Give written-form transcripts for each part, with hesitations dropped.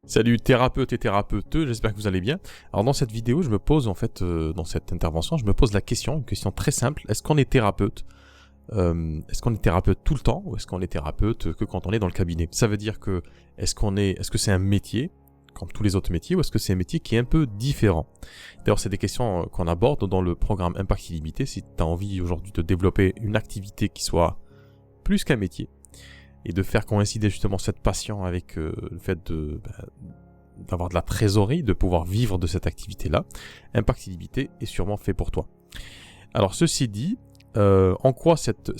Salut thérapeutes et thérapeuteux, j'espère que vous allez bien. Alors dans cette vidéo, je me pose dans cette intervention, je me pose une question très simple. Est-ce qu'on est thérapeute Est-ce qu'on est thérapeute tout le temps ou est-ce qu'on est thérapeute que quand on est dans le cabinet? Ça veut dire que est-ce que c'est un métier comme tous les autres métiers ou est-ce que c'est un métier qui est un peu différent? D'ailleurs, c'est des questions qu'on aborde dans le programme Impact Illimité. Si tu as envie aujourd'hui de développer une activité qui soit plus qu'un métier, et de faire coïncider justement cette passion avec le fait d'avoir de la trésorerie, de pouvoir vivre de cette activité-là, Impact Illimité est sûrement fait pour toi. Alors ceci dit, en quoi cette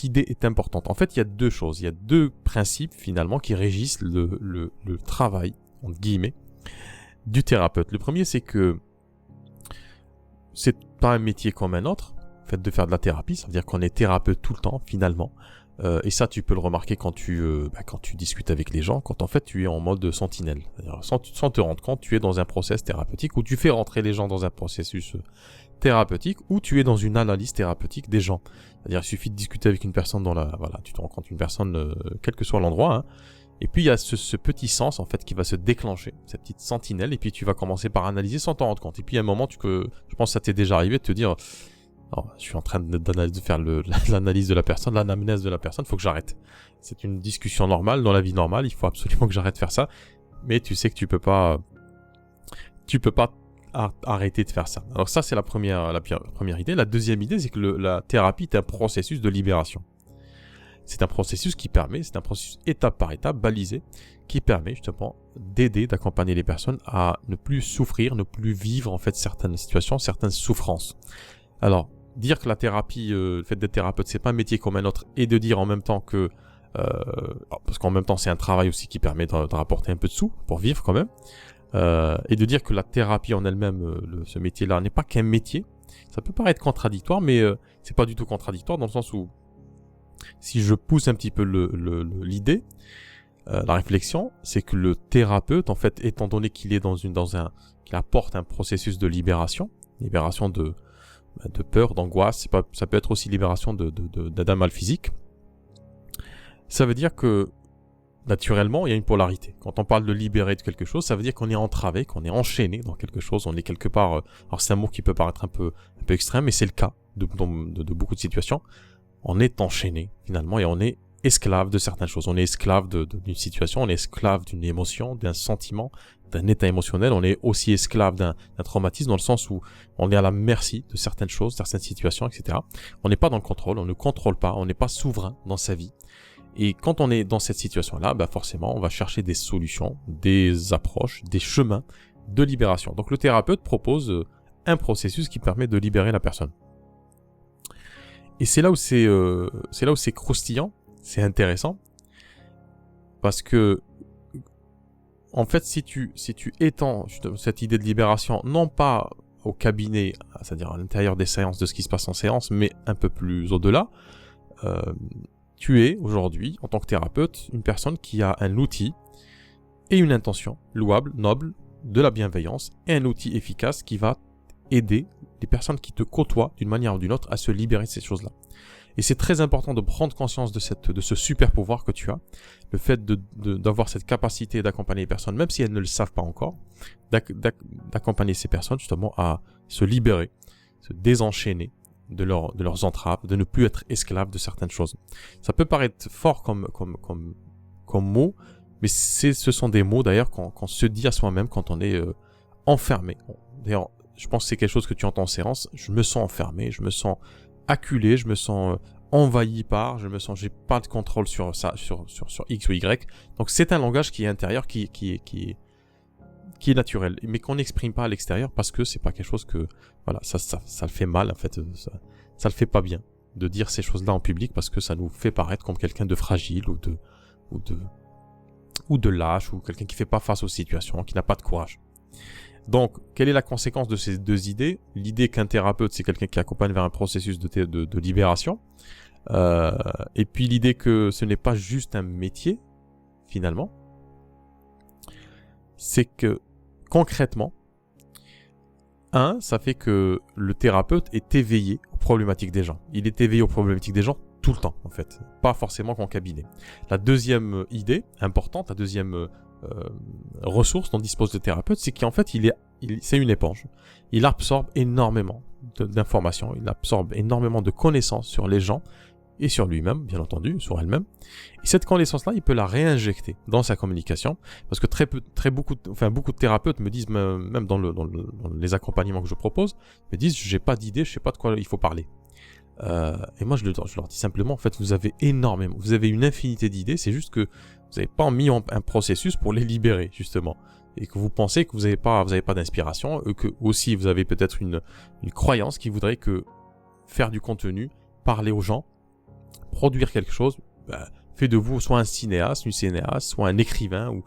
idée est importante? En fait, il y a deux choses, il y a deux principes finalement qui régissent le travail, entre guillemets, du thérapeute. Le premier, c'est que c'est pas un métier comme un autre, le fait de faire de la thérapie, ça veut dire qu'on est thérapeute tout le temps finalement. Et ça, tu peux le remarquer quand tu discutes avec les gens, quand en fait tu es en mode sentinelle. C'est-à-dire, sans te rendre compte, tu es dans un process thérapeutique où tu fais rentrer les gens dans un processus thérapeutique ou tu es dans une analyse thérapeutique des gens. C'est-à-dire, il suffit de discuter avec une personne tu te rencontres une personne, quel que soit l'endroit, hein, et puis il y a ce petit sens en fait qui va se déclencher, cette petite sentinelle, et puis tu vas commencer par analyser sans t'en rendre compte. Et puis à un moment, je pense que ça t'est déjà arrivé de te dire... Alors, je suis en train de faire l'analyse de la personne, l'anamnèse de la personne, il faut que j'arrête. C'est une discussion normale, dans la vie normale, il faut absolument que j'arrête de faire ça. Mais tu sais que tu peux pas arrêter de faire ça. Alors ça, c'est la première idée. La deuxième idée, c'est que la thérapie est un processus de libération. C'est un processus c'est un processus étape par étape, balisé, qui permet justement d'aider, d'accompagner les personnes à ne plus souffrir, ne plus vivre en fait certaines situations, certaines souffrances. Alors, dire que la thérapie, le fait d'être thérapeute, c'est pas un métier comme un autre, et de dire en même temps que, parce qu'en même temps c'est un travail aussi qui permet de rapporter un peu de sous pour vivre quand même, et de dire que la thérapie en elle-même, ce métier-là, n'est pas qu'un métier, ça peut paraître contradictoire, mais c'est pas du tout contradictoire dans le sens où, si je pousse un petit peu l'idée, la réflexion, c'est que le thérapeute, en fait, étant donné qu'il est qu'il apporte un processus de libération de peur, d'angoisse, ça peut être aussi libération d'un mal physique. Ça veut dire que, naturellement, il y a une polarité. Quand on parle de libérer de quelque chose, ça veut dire qu'on est entravé, qu'on est enchaîné dans quelque chose, on est quelque part... alors c'est un mot qui peut paraître un peu extrême, mais c'est le cas de beaucoup de situations. On est enchaîné, finalement, et on est esclave de certaines choses. On est esclave d'une situation, on est esclave d'une émotion, d'un sentiment, d'un état émotionnel. On est aussi esclave d'un traumatisme dans le sens où on est à la merci de certaines choses, certaines situations, etc. On n'est pas dans le contrôle, on ne contrôle pas, on n'est pas souverain dans sa vie. Et quand on est dans cette situation-là, forcément, on va chercher des solutions, des approches, des chemins de libération. Donc le thérapeute propose un processus qui permet de libérer la personne. Et c'est là où c'est croustillant, c'est intéressant, parce que en fait, si tu étends cette idée de libération, non pas au cabinet, c'est-à-dire à l'intérieur des séances, de ce qui se passe en séance, mais un peu plus au-delà, tu es aujourd'hui, en tant que thérapeute, une personne qui a un outil et une intention louable, noble, de la bienveillance, et un outil efficace qui va aider les personnes qui te côtoient d'une manière ou d'une autre à se libérer de ces choses-là. Et c'est très important de prendre conscience de ce super pouvoir que tu as, le fait d'avoir cette capacité d'accompagner les personnes, même si elles ne le savent pas encore, d'accompagner ces personnes justement à se libérer, se désenchaîner de leurs entraves, de ne plus être esclaves de certaines choses. Ça peut paraître fort comme mot, mais ce sont des mots d'ailleurs qu'on se dit à soi-même quand on est enfermé. D'ailleurs, je pense que c'est quelque chose que tu entends en séance, je me sens enfermé, je me sens acculé, je me sens envahi j'ai pas de contrôle sur ça, sur X ou Y. Donc c'est un langage qui est intérieur, qui est naturel, mais qu'on n'exprime pas à l'extérieur parce que c'est pas quelque chose que, voilà, ça le fait mal en fait, ça le fait pas bien de dire ces choses-là en public parce que ça nous fait paraître comme quelqu'un de fragile ou de lâche ou quelqu'un qui fait pas face aux situations, qui n'a pas de courage. Donc, quelle est la conséquence de ces deux idées? L'idée qu'un thérapeute, c'est quelqu'un qui accompagne vers un processus de libération. Et puis l'idée que ce n'est pas juste un métier, finalement. C'est que, concrètement, ça fait que le thérapeute est éveillé aux problématiques des gens. Il est éveillé aux problématiques des gens tout le temps, en fait. Pas forcément qu'en cabinet. La deuxième idée importante, la deuxième ressource dont dispose le thérapeute, c'est qu'en fait, c'est une éponge. Il absorbe énormément d'informations, il absorbe énormément de connaissances sur les gens et sur lui-même, bien entendu, sur elle-même. Et cette connaissance-là, il peut la réinjecter dans sa communication, parce que beaucoup de thérapeutes me disent, même dans les accompagnements que je propose, me disent, j'ai pas d'idée, je sais pas de quoi il faut parler. Et moi, je leur dis simplement, en fait, vous avez une infinité d'idées, c'est juste que vous n'avez pas mis un processus pour les libérer, justement. Et que vous pensez que vous n'avez pas d'inspiration, que aussi vous avez peut-être une croyance qui voudrait que faire du contenu, parler aux gens, produire quelque chose, fait de vous soit un cinéaste, une cinéaste, soit un écrivain, ou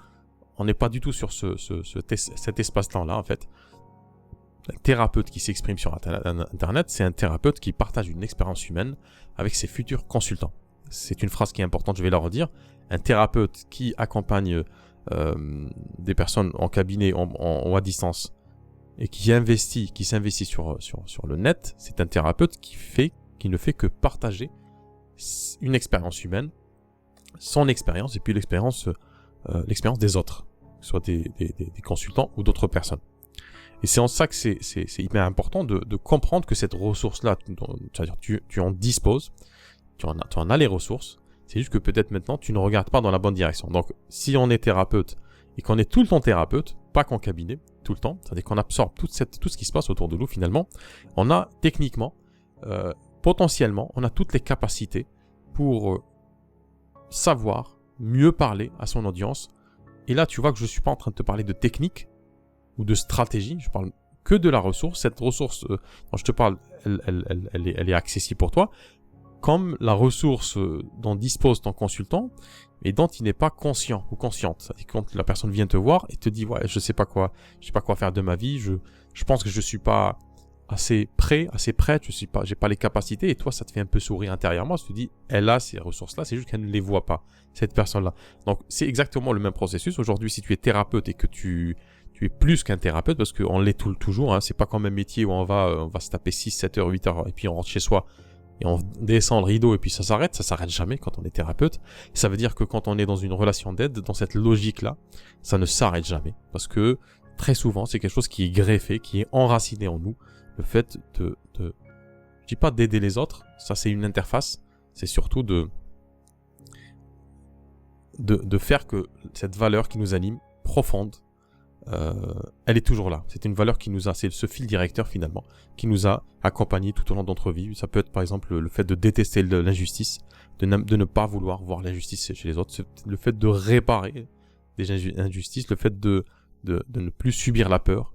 on n'est pas du tout sur cet espace-temps-là, en fait. Un thérapeute qui s'exprime sur Internet, c'est un thérapeute qui partage une expérience humaine avec ses futurs consultants. C'est une phrase qui est importante, je vais la redire. Un thérapeute qui accompagne des personnes en cabinet ou à distance et qui s'investit sur le net, c'est un thérapeute qui ne fait que partager une expérience humaine, son expérience et puis l'expérience des autres, que ce soit des consultants ou d'autres personnes. Et c'est en ça que c'est hyper important de comprendre que cette ressource-là, c'est-à-dire tu en disposes, tu en as les ressources, c'est juste que peut-être maintenant tu ne regardes pas dans la bonne direction. Donc si on est thérapeute et qu'on est tout le temps thérapeute, pas qu'en cabinet, tout le temps, c'est-à-dire qu'on absorbe tout ce qui se passe autour de nous finalement, on a techniquement, potentiellement, on a toutes les capacités pour savoir mieux parler à son audience. Et là tu vois que je ne suis pas en train de te parler de technique ou de stratégie, je parle que de la ressource. Cette ressource dont je te parle, elle est accessible pour toi, comme la ressource dont dispose ton consultant, et dont il n'est pas conscient ou consciente. C'est-à-dire quand la personne vient te voir et te dit ouais, je sais pas quoi faire de ma vie, je pense que je suis pas assez prête, j'ai pas les capacités, et toi ça te fait un peu sourire intérieurement, tu te dis elle a ces ressources-là, c'est juste qu'elle ne les voit pas, cette personne-là. Donc c'est exactement le même processus. Aujourd'hui, si tu es thérapeute et que tu es plus qu'un thérapeute, parce qu'on l'est toujours, hein, c'est pas comme un métier où on va se taper 6, 7 heures, 8 heures, et puis on rentre chez soi, et on descend le rideau, et puis ça s'arrête jamais quand on est thérapeute. Ça veut dire que quand on est dans une relation d'aide, dans cette logique-là, ça ne s'arrête jamais, parce que très souvent, c'est quelque chose qui est greffé, qui est enraciné en nous, le fait je dis pas d'aider les autres, ça c'est une interface, c'est surtout de faire que cette valeur qui nous anime, profonde, elle est toujours là. C'est une valeur c'est ce fil directeur finalement, qui nous a accompagnés tout au long de notre vie. Ça peut être par exemple le fait de détester l'injustice, de ne pas vouloir voir l'injustice chez les autres, le fait de réparer des injustices, le fait de ne plus subir la peur,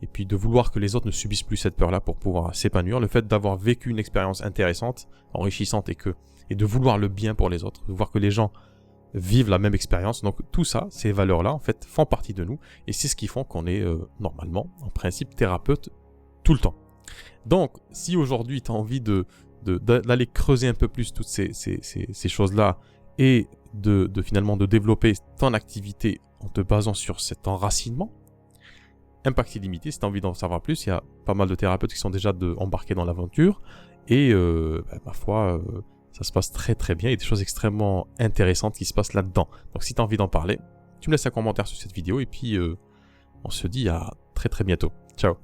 et puis de vouloir que les autres ne subissent plus cette peur-là pour pouvoir s'épanouir, le fait d'avoir vécu une expérience intéressante, enrichissante, et de vouloir le bien pour les autres, de voir que les gens vivent la même expérience. Donc tout ça, ces valeurs-là, en fait, font partie de nous, et c'est ce qui fait qu'on est normalement, en principe, thérapeute tout le temps. Donc, si aujourd'hui tu as envie d'aller creuser un peu plus toutes ces choses-là, et finalement de développer ton activité en te basant sur cet enracinement, Impact Illimité, si tu as envie d'en savoir plus, il y a pas mal de thérapeutes qui sont déjà embarqués dans l'aventure, et ma foi, ça se passe très très bien, il y a des choses extrêmement intéressantes qui se passent là-dedans. Donc si tu as envie d'en parler, tu me laisses un commentaire sur cette vidéo, et puis on se dit à très très bientôt. Ciao.